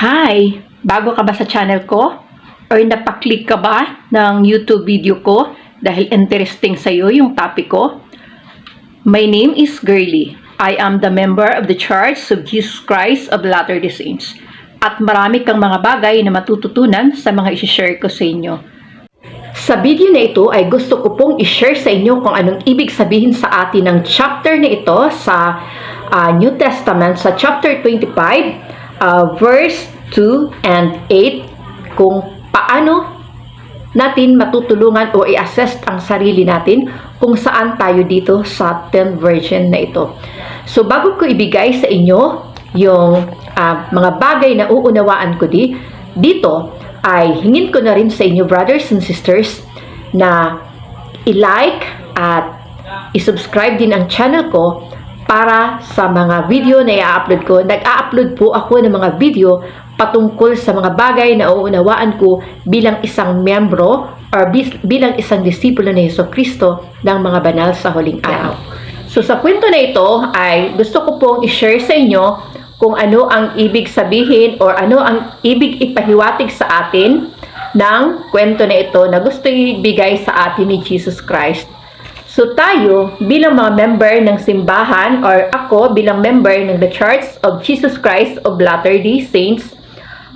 Hi! Bago ka ba sa channel ko? Or napaklik ka ba ng YouTube video ko dahil interesting sa'yo yung topic ko? My name is Girly. I am the member of the Church of Jesus Christ of Latter-day Saints. At marami kang mga bagay na matututunan sa mga isi-share ko sa inyo. Sa video na ito ay gusto ko pong i-share sa inyo kung anong ibig sabihin sa atin ng chapter na ito sa New Testament, sa chapter 25, verse 2 and 8, kung paano natin matutulungan o i-assess ang sarili natin kung saan tayo dito sa 10th version na ito. So bago ko ibigay sa inyo yung mga bagay na uunawaan ko dito, ay hingin ko na rin sa inyo, brothers and sisters, na i-like at i-subscribe din ang channel ko para sa mga video na i-upload ko. Nag-a-upload po ako ng mga video patungkol sa mga bagay na uunawaan ko bilang isang membro or bilang isang disipulo ni Jesucristo ng mga banal sa huling araw. So sa kwento na ito ay gusto ko pong i-share sa inyo kung ano ang ibig sabihin o ano ang ibig ipahiwatig sa atin ng kwento na ito na gusto ibigay sa atin ni Jesus Christ. So tayo bilang mga member ng simbahan, or ako bilang member ng The Church of Jesus Christ of Latter-day Saints,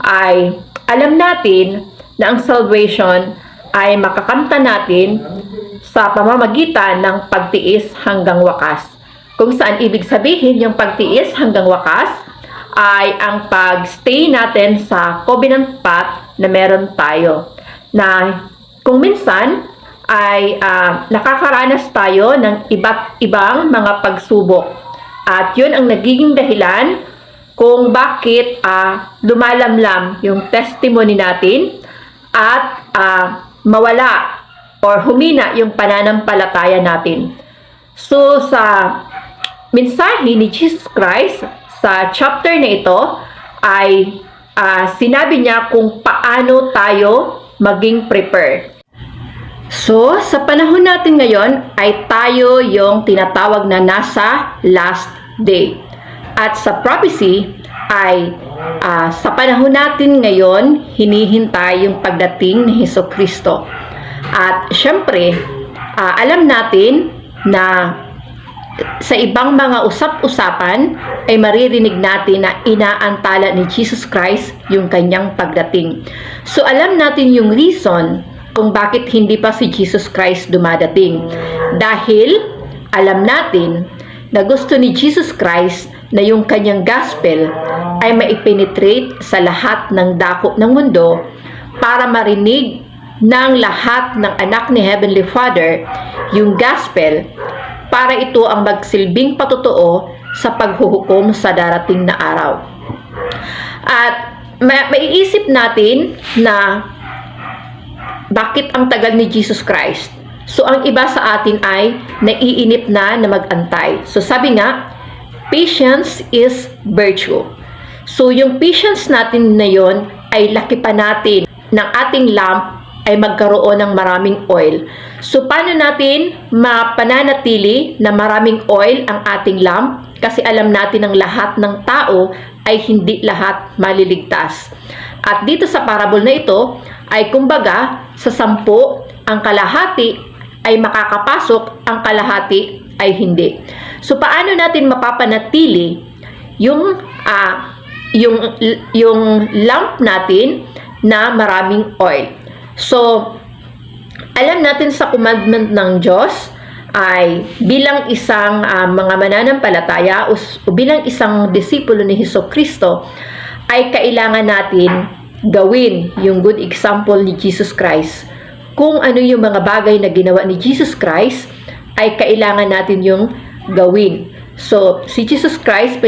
ay alam natin na ang salvation ay makakamta natin sa pamamagitan ng pagtiis hanggang wakas. Kung saan ibig sabihin yung pagtiis hanggang wakas ay ang pag-stay natin sa covenant path na meron tayo. Na kung minsan ay nakakaranas tayo ng iba't ibang mga pagsubok. At yun ang nagiging dahilan kung bakit lumalamlam yung testimony natin at mawala or humina yung pananampalataya natin. So sa mensahe ni Jesus Christ sa chapter na ito ay sinabi niya kung paano tayo maging prepared. So, sa panahon natin ngayon ay tayo yung tinatawag na nasa last day. At sa prophecy ay sa panahon natin ngayon hinihintay yung pagdating ni Jesucristo. At syempre, alam natin na sa ibang mga usap-usapan ay maririnig natin na inaantala ni Jesus Christ yung kanyang pagdating. So alam natin yung reason kung bakit hindi pa si Jesus Christ dumadating. Dahil alam natin na gusto ni Jesus Christ na yung kanyang gospel ay maipenetrate sa lahat ng dako ng mundo para marinig ng lahat ng anak ni Heavenly Father yung gospel, para ito ang magsilbing patotoo sa paghuhukom sa darating na araw. At maiisip natin na bakit ang tagal ni Jesus Christ? So ang iba sa atin ay naiinip na mag-antay. So sabi nga, patience is virtue. So yung patience natin na yon ay laki pa natin ng ating lamp ay magkaroon ng maraming oil. So, paano natin mapananatili na maraming oil ang ating lamp? Kasi alam natin ang lahat ng tao ay hindi lahat maliligtas. At dito sa parable na ito, ay kumbaga, sa 10, ang kalahati ay makakapasok, ang kalahati ay hindi. So, paano natin mapapanatili yung lamp natin na maraming oil? So, alam natin sa commandment ng Diyos ay bilang isang mga mananampalataya o bilang isang disipulo ni Jesucristo ay kailangan natin gawin yung good example ni Jesus Christ. Kung ano yung mga bagay na ginawa ni Jesus Christ ay kailangan natin yung gawin. So, si Jesus Christ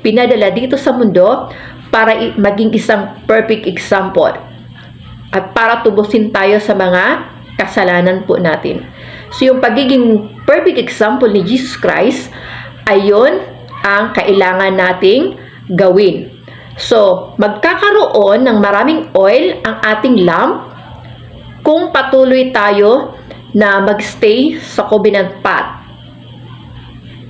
pinadala dito sa mundo para maging isang perfect example at para tubusin tayo sa mga kasalanan po natin. So yung pagiging perfect example ni Jesus Christ ay yun ang kailangan nating gawin. So magkakaroon ng maraming oil ang ating lamp kung patuloy tayo na magstay sa covenant path.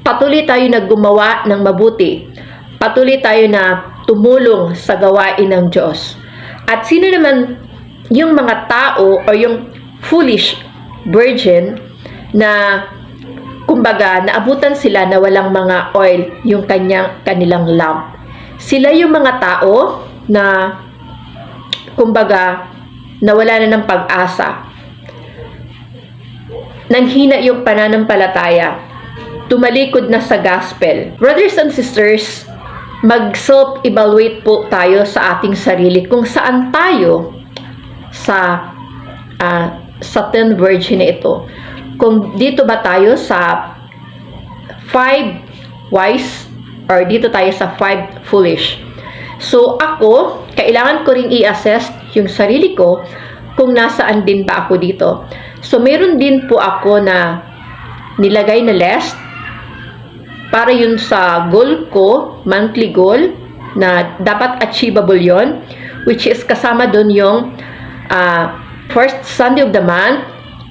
Patuloy tayo na gumawa ng mabuti. Patuloy tayo na tumulong sa gawain ng Diyos. At sino naman yung mga tao o yung foolish virgin na kumbaga naabutan sila na walang mga oil yung kanilang lamp. Sila yung mga tao na kumbaga nawala na ng pag-asa. Nanghina yung pananampalataya. Tumalikod na sa gospel. Brothers and sisters, mag-self-evaluate po tayo sa ating sarili kung saan tayo sa 10 virgin na ito. Kung dito ba tayo sa 5 wise or dito tayo sa 5 foolish. So ako, kailangan ko ring i-assess yung sarili ko kung nasaan din ba ako dito. So meron din po ako na nilagay na list para yun sa goal ko, monthly goal, na dapat achievable yon, which is kasama dun yung first Sunday of the month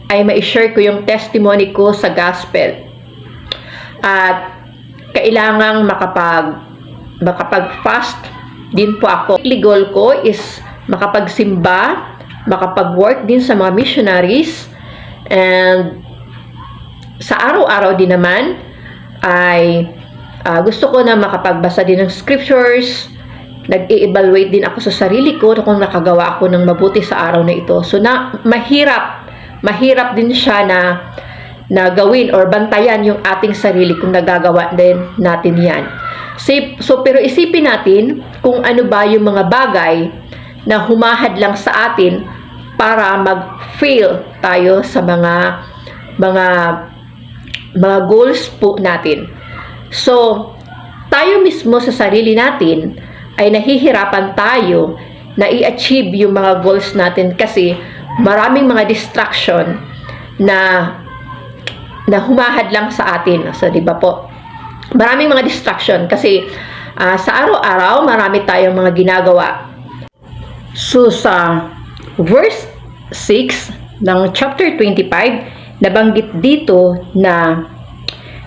ay ma-share ko yung testimony ko sa gospel. At kailangang makapag-fast din po ako. Weekly goal ko is makapagsimba, makapag-work din sa mga missionaries, and sa araw-araw din naman ay gusto ko na makapagbasa din ng scriptures. Nag-i-evaluate din ako sa sarili ko kung nakagawa ako ng mabuti sa araw na ito. So mahirap din siya na gawin or bantayan yung ating sarili kung nagagawa din natin yan. So pero isipin natin kung ano ba yung mga bagay na humahad lang sa atin para mag-fail tayo sa mga goals po natin. So, tayo mismo sa sarili natin ay nahihirapan tayo na i-achieve yung mga goals natin kasi maraming mga distraction na humahad lang sa atin. So, di ba po? Maraming mga distraction kasi sa araw-araw marami tayong mga ginagawa. So, sa verse 6 ng chapter 25, nabanggit dito na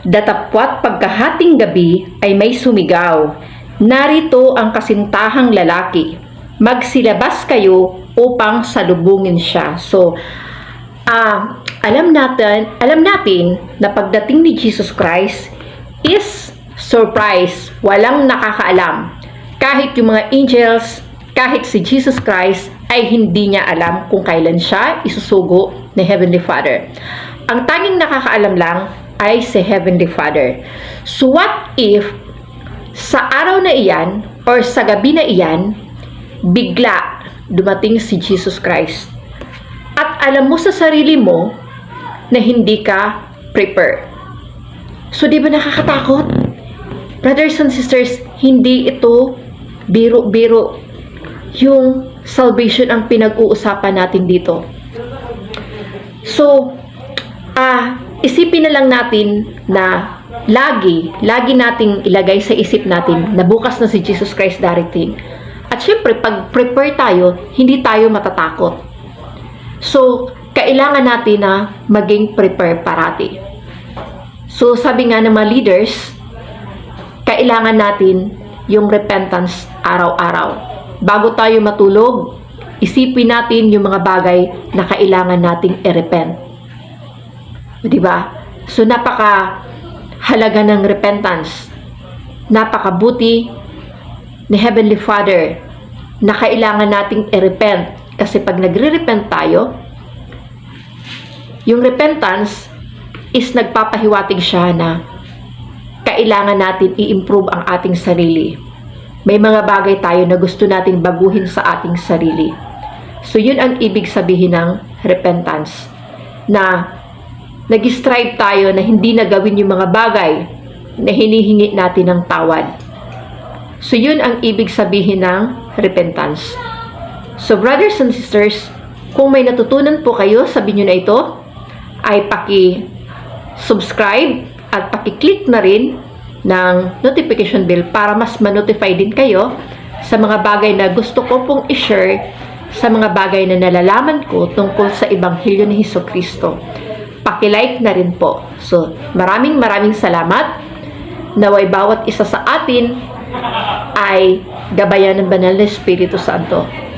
datapwat pagkahating gabi ay may sumigaw, narito ang kasintahang lalaki, magsilabas kayo upang salubungin siya. So, alam natin na pagdating ni Jesus Christ is surprise, walang nakakaalam. Kahit yung mga angels, kahit si Jesus Christ ay hindi niya alam kung kailan siya isusugo ni Heavenly Father. Ang tanging nakakaalam lang ay si Heavenly Father. So what if sa araw na iyan or sa gabi na iyan, bigla dumating si Jesus Christ at alam mo sa sarili mo na hindi ka prepared? So di ba nakakatakot? Brothers and sisters, hindi ito biro-biro. Yung salvation ang pinag-uusapan natin dito. So, isipin na lang natin na lagi nating ilagay sa isip natin na bukas na si Jesus Christ darating. At syempre, pag prepare tayo, hindi tayo matatakot. So, kailangan natin na maging prepare parati. So, sabi nga ng mga leaders, kailangan natin yung repentance araw-araw. Bago tayo matulog, isipin natin yung mga bagay na kailangan nating i-repent. Diba? So, napaka-halaga ng repentance. Napakabuti ni Heavenly Father na kailangan nating i-repent. Kasi pag nagre-repent tayo, yung repentance is nagpapahiwatig siya na kailangan natin i-improve ang ating sarili. May mga bagay tayo na gusto nating baguhin sa ating sarili. So, yun ang ibig sabihin ng repentance. Na nag-strive tayo na hindi na gawin yung mga bagay na hinihingi natin ng tawad. So, yun ang ibig sabihin ng repentance. So, brothers and sisters, kung may natutunan po kayo sa video na ito, ay paki-subscribe at paki-click na rin ng notification bell para mas ma-notify din kayo sa mga bagay na gusto ko pong i-share, sa mga bagay na nalalaman ko tungkol sa Ebanghelyo ni Hesukristo. Paki-like na rin po. So, maraming salamat. Naway bawat isa sa atin ay gabayan ng Banal na Espiritu Santo.